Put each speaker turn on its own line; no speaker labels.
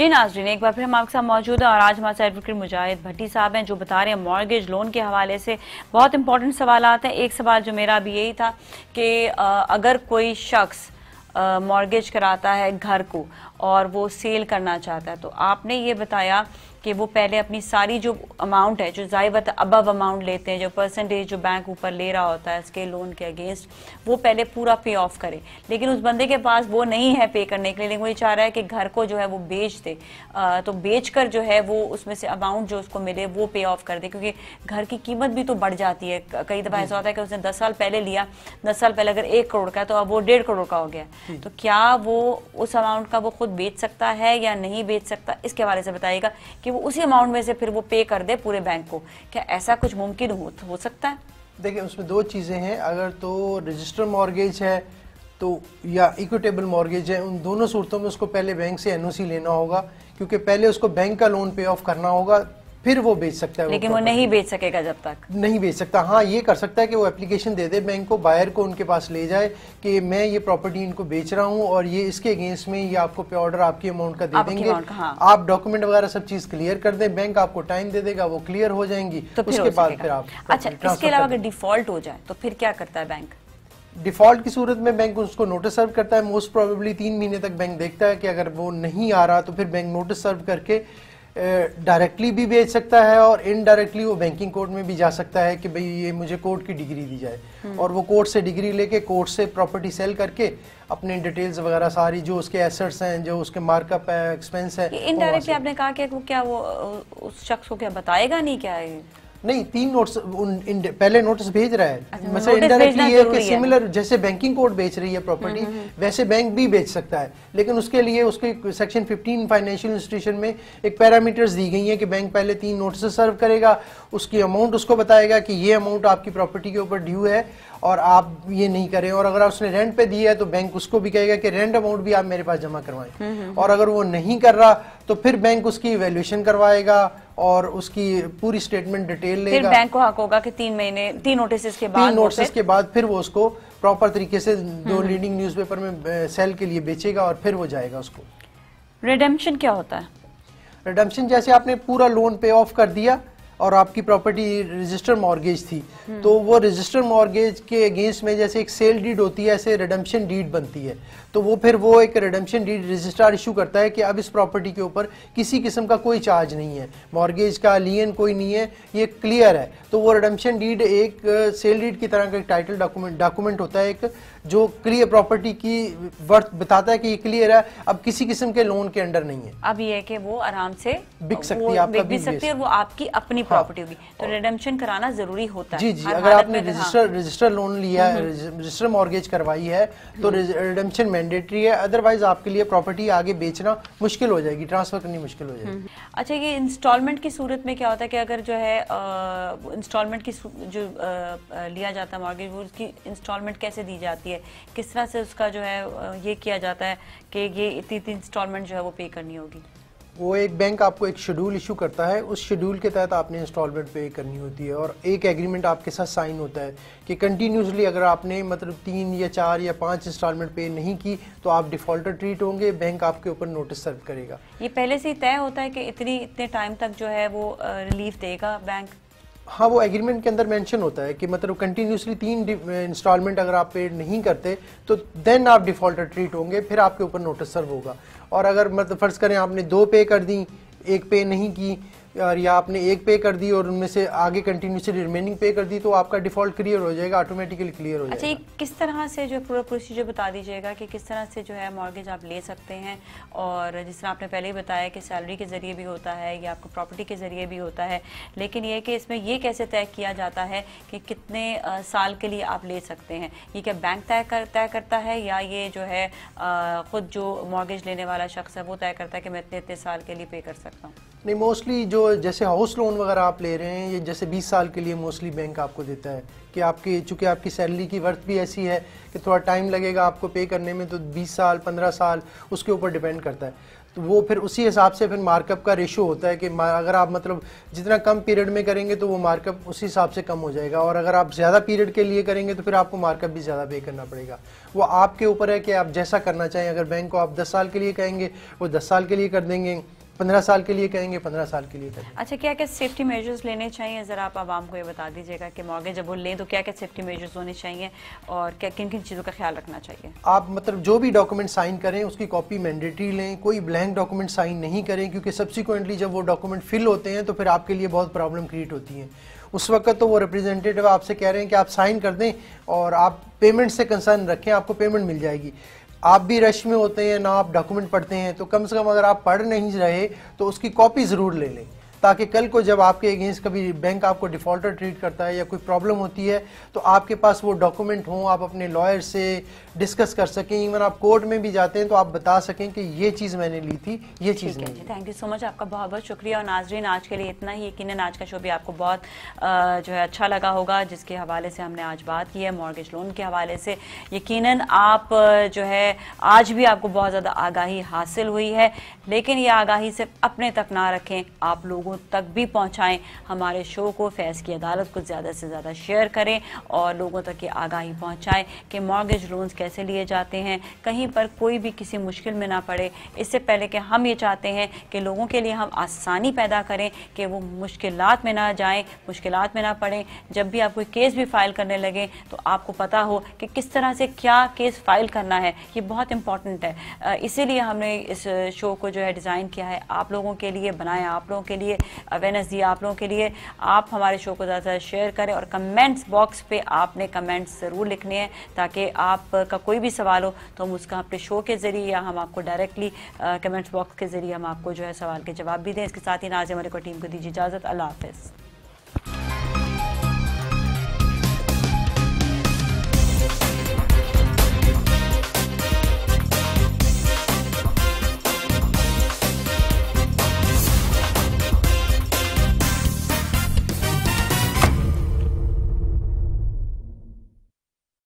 जी नाज़रीन, एक बार फिर हम आपके साथ मौजूद हैं और आज हमारे साथ एडवोकेट मुजाहिद भट्टी साहब हैं जो बता रहे हैं मॉर्गेज लोन के हवाले से बहुत इंपॉर्टेंट सवाल आते हैं। एक सवाल जो मेरा भी यही था कि अगर कोई शख्स मॉर्गेज कराता है घर को और वो सेल करना चाहता है, तो आपने ये बताया कि वो पहले अपनी सारी जो अमाउंट है, जो ज़ाहिर अबव अमाउंट लेते हैं, जो परसेंटेज जो बैंक ऊपर ले रहा होता है इसके लोन के अगेंस्ट, वो पहले पूरा पे ऑफ करे। लेकिन उस बंदे के पास वो नहीं है पे करने के लिए, लेकिन वो ये चाह रहा है कि घर को जो है वो बेच दे, तो बेच कर जो है वो उसमें से अमाउंट जो उसको मिले वो पे ऑफ कर दे, क्योंकि घर की कीमत भी तो बढ़ जाती है। कई दफ़ा ऐसा होता है कि उसने 10 साल पहले लिया, 10 साल पहले अगर 1 करोड़ का तो अब वो 1.5 करोड़ का हो गया, तो क्या वो उस अमाउंट का वो खुद बेच सकता है या नहीं बेच सकता, इसके हवाले से बताइएगा कि वो उसी अमाउंट में से फिर वो पे कर दे पूरे बैंक को। क्या ऐसा कुछ मुमकिन हो सकता है?
देखिए, उसमें दो चीज़ें हैं। अगर तो रजिस्टर मॉर्गेज है तो या इक्विटेबल मॉर्गेज है, उन दोनों सूरतों में उसको पहले बैंक से एनओसी लेना होगा, क्योंकि पहले उसको बैंक का लोन पे ऑफ करना होगा, फिर वो बेच सकता है।
लेकिन वो नहीं बेच सकेगा जब तक
नहीं बेच सकता। हाँ, ये कर सकता है कि वो एप्लीकेशन दे दे बैंक को, बायर को उनके पास ले जाए कि मैं ये प्रॉपर्टी इनको बेच रहा हूँ और ये इसके अगेंस्ट में ये आपको पे ऑर्डर आपकी अमाउंट का दे देंगे।
हाँ।
आप डॉक्यूमेंट वगैरह सब चीज क्लियर कर दें, बैंक आपको टाइम दे देगा, वो क्लियर हो जाएंगी, तो उसके बाद फिर आप।
अच्छा, इसके अलावा अगर डिफॉल्ट हो जाए तो फिर क्या करता है बैंक?
डिफॉल्ट की सूरत में बैंक उसको नोटिस सर्व करता है। मोस्ट प्रोबेबली 3 महीने तक बैंक देखता है कि अगर वो नहीं आ रहा तो फिर बैंक नोटिस सर्व करके डायरेक्टली भी बेच सकता है और इनडायरेक्टली वो बैंकिंग कोर्ट में भी जा सकता है कि भाई ये मुझे कोर्ट की डिग्री दी जाए, और वो कोर्ट से डिग्री लेके कोर्ट से प्रॉपर्टी सेल करके अपने डिटेल्स वगैरह सारी जो उसके एसेट्स हैं, जो उसके मार्कअप है, एक्सपेंस है।
इनडायरेक्टली आपने कहा कि वो क्या वो उस शख्स को क्या बताएगा नहीं? क्या है
नहीं, 3 नोट्स पहले नोटिस भेज रहा है। मतलब इनडायरेक्टली ये कि सिमिलर जैसे बैंकिंग कोर्ट बेच रही है प्रॉपर्टी, वैसे बैंक भी बेच सकता है। लेकिन उसके लिए उसके सेक्शन 15 फाइनेंशियल इंस्टीट्यूशन में एक पैरामीटर्स दी गई हैं कि बैंक पहले 3 नोटिस सर्व करेगा, उसकी अमाउंट उसको बताएगा कि ये अमाउंट आपकी प्रॉपर्टी के ऊपर ड्यू है और आप ये नहीं करें, और अगर उसने रेंट पे दिया है तो बैंक उसको भी कहेगा कि रेंट अमाउंट भी आप मेरे पास जमा करवाएं, और अगर वो नहीं कर रहा तो फिर बैंक उसकी वैल्यूएशन करवाएगा और उसकी पूरी स्टेटमेंट डिटेल लेगा।
फिर बैंक को हक होगा कि 3 नोटिस के बाद
फिर वो उसको प्रॉपर तरीके से 2 लीडिंग न्यूज़पेपर में सेल के लिए बेचेगा और फिर वो जाएगा उसको।
रिडेम्पशन क्या होता है?
रिडेम्पशन जैसे आपने पूरा लोन पे ऑफ कर दिया और आपकी प्रॉपर्टी रजिस्टर मॉर्गेज थी, तो वो रजिस्टर मॉर्गेज के अगेंस्ट में जैसे एक सेल डीड होती है, ऐसे रिडेम्पशन डीड बनती है। तो वो फिर वो एक रिडेम्पशन डीड रजिस्ट्रार इशू करता है कि अब इस प्रॉपर्टी के ऊपर किसी किस्म का कोई चार्ज नहीं है, मॉर्गेज का लियन कोई नहीं है, ये क्लियर है। तो वो रिडेम्पशन डीड एक सेल डीड की तरह का एक टाइटल डॉक्यूमेंट होता है, एक जो क्लियर प्रॉपर्टी की वर्थ बताता है कि ये क्लियर है, अब किसी किस्म के लोन के अंडर नहीं है।
अब ये है कि वो आराम से
बिक सकती है, आपका
बिक सकती है और वो आपकी अपनी प्रॉपर्टी होगी। तो रिडेम्पशन कराना जरूरी होता है।
जी, अगर आपने रजिस्टर लोन लिया है, रजिस्टर मॉर्गेज करवाई है, तो रिडेम्पशन मैंडेटरी है, अदरवाइज आपके लिए प्रॉपर्टी आगे बेचना मुश्किल हो जाएगी, ट्रांसफर करनी मुश्किल हो जाएगी।
अच्छा, ये इंस्टॉलमेंट की सूरत में क्या होता है कि अगर जो है इंस्टॉलमेंट की जो लिया जाता है मॉर्गेज, वो उसकी इंस्टॉलमेंट कैसे दी जाती है, किस तरह से उसका जो है ये किया जाता है कि ये इतनी इंस्टॉलमेंट जो है वो पे करनी होगी?
वो एक बैंक आपको एक शेड्यूल इशू करता है, उस शेड्यूल के तहत आपने इंस्टॉलमेंट पे करनी होती है, और एक एग्रीमेंट आपके साथ साइन होता है कि कंटिन्यूसली अगर आपने मतलब 3 या 4 या 5 इंस्टॉलमेंट पे नहीं की तो आप डिफॉल्टर ट्रीट होंगे, बैंक आपके ऊपर नोटिस सर्व करेगा।
ये पहले से ही तय होता है कि इतने टाइम तक जो है वो रिलीफ देगा बैंक?
हाँ, वो एग्रीमेंट के अंदर मेंशन होता है कि मतलब कंटिन्यूसली 3 इंस्टॉलमेंट अगर आप पे नहीं करते तो देन आप डिफॉल्टर ट्रीट होंगे, फिर आपके ऊपर नोटिस सर्व होगा। और अगर मतलब फर्ज करें आपने 2 पे कर दी, 1 पे नहीं की, और या आपने 1 पे कर दी और उनमें से आगे कंटिन्यूसली रिमेनिंग पे कर दी, तो आपका डिफॉल्ट क्लियर हो जाएगा, ऑटोमेटिकली क्लियर हो जाएगा।
अच्छा, किस तरह से जो पूरा प्रोसीजर बता दीजिएगा कि किस तरह से जो है मॉर्गेज आप ले सकते हैं, और जिस तरह आपने पहले ही बताया कि सैलरी के ज़रिए भी होता है या आपको प्रॉपर्टी के ज़रिए भी होता है, लेकिन ये कि इसमें ये कैसे तय किया जाता है कि कितने साल के लिए आप ले सकते हैं? ये क्या बैंक तय करता है या ये जो है ख़ुद जो मॉर्गेज लेने वाला शख्स है वो तय करता है कि मैं इतने साल के लिए पे कर सकता हूँ?
नहीं, मोस्टली जो जैसे हाउस लोन वगैरह आप ले रहे हैं, ये जैसे 20 साल के लिए मोस्टली बैंक आपको देता है कि आपकी चूंकि आपकी सैलरी की वर्थ भी ऐसी है कि थोड़ा टाइम लगेगा आपको पे करने में, तो 20 साल 15 साल उसके ऊपर डिपेंड करता है। तो वो फिर उसी हिसाब से फिर मार्कअप का रेशो होता है कि अगर आप मतलब जितना कम पीरियड में करेंगे तो वो मार्कअप उसी हिसाब से कम हो जाएगा, और अगर आप ज़्यादा पीरियड के लिए करेंगे तो फिर आपको मार्कअप भी ज़्यादा पे करना पड़ेगा। वो आपके ऊपर है कि आप जैसा करना चाहें। अगर बैंक को आप 10 साल के लिए कहेंगे वो 10 साल के लिए कर देंगे, 15 साल के लिए कहेंगे 15 साल के लिए करेंगे।
अच्छा, क्या क्या सेफ्टी मेजर्स लेने चाहिए, ज़रा आप आवाम को ये बता दीजिएगा कि मॉर्गेज जब वो लें तो क्या क्या सेफ्टी मेजर्स होने चाहिए और क्या किन किन चीज़ों का ख्याल रखना चाहिए?
आप मतलब जो भी डॉक्यूमेंट साइन करें उसकी कॉपी मैंडेटरी लें, कोई ब्लैंक डॉक्यूमेंट साइन नहीं करें, क्योंकि सब्सिक्वेंटली जब वो डॉक्यूमेंट फिल होते हैं तो फिर आपके लिए बहुत प्रॉब्लम क्रिएट होती है। उस वक्त तो वो रिप्रेजेंटेटिव आपसे कह रहे हैं कि आप साइन कर दें और आप पेमेंट से कंसर्न रखें, आपको पेमेंट मिल जाएगी। आप भी रश में होते हैं ना, आप डॉक्यूमेंट पढ़ते हैं, तो कम से कम अगर आप पढ़ नहीं रहे तो उसकी कॉपी ज़रूर ले लें, ताकि कल को जब आपके अगेंस्ट कभी बैंक आपको डिफ़ॉल्टर ट्रीट करता है या कोई प्रॉब्लम होती है तो आपके पास वो डॉक्यूमेंट हों, आप अपने लॉयर से डिस्कस कर सकें। इवन आप कोर्ट में भी जाते हैं तो आप बता सकें कि ये चीज़ मैंने ली थी, ये चीज़ नहीं।
थैंक यू सो मच, आपका बहुत बहुत शुक्रिया। और नाजरीन, आज के लिए इतना ही। यकीनन आज का शो भी आपको बहुत जो है अच्छा लगा होगा, जिसके हवाले से हमने आज बात की है मॉर्गेज लोन के हवाले से। यकीनन आप जो है आज भी आपको बहुत ज़्यादा आगाही हासिल हुई है, लेकिन ये आगाही सिर्फ अपने तक ना रखें, आप लोगों तक भी पहुंचाएं। हमारे शो को फैज़ की अदालत को ज़्यादा से ज़्यादा शेयर करें और लोगों तक ये आगाही पहुंचाएं कि मॉर्गेज लोन्स कैसे लिए जाते हैं, कहीं पर कोई भी किसी मुश्किल में ना पड़े। इससे पहले कि हम ये चाहते हैं कि लोगों के लिए हम आसानी पैदा करें कि वो मुश्किलात में ना जाएं, मुश्किलात में ना पड़ें। जब भी आप कोई केस भी फाइल करने लगें तो आपको पता हो कि किस तरह से क्या केस फाइल करना है, ये बहुत इंपॉर्टेंट है। इसीलिए हमने इस शो को जो है डिज़ाइन किया है, आप लोगों के लिए बनाया, आप लोगों के लिए अवेयरनेस दिया आप लोगों के लिए। आप हमारे शो को ज़्यादा शेयर करें और कमेंट्स बॉक्स पे आपने कमेंट्स ज़रूर लिखने हैं, ताकि आपका कोई भी सवाल हो तो हम उसका अपने शो के ज़रिए या हम आपको डायरेक्टली कमेंट्स बॉक्स के ज़रिए हम आपको जो है सवाल के जवाब भी दें। इसके साथ ही नाज़िम मलिक और टीम को दीजिए इजाज़त। अल्लाह हाफ़िज़।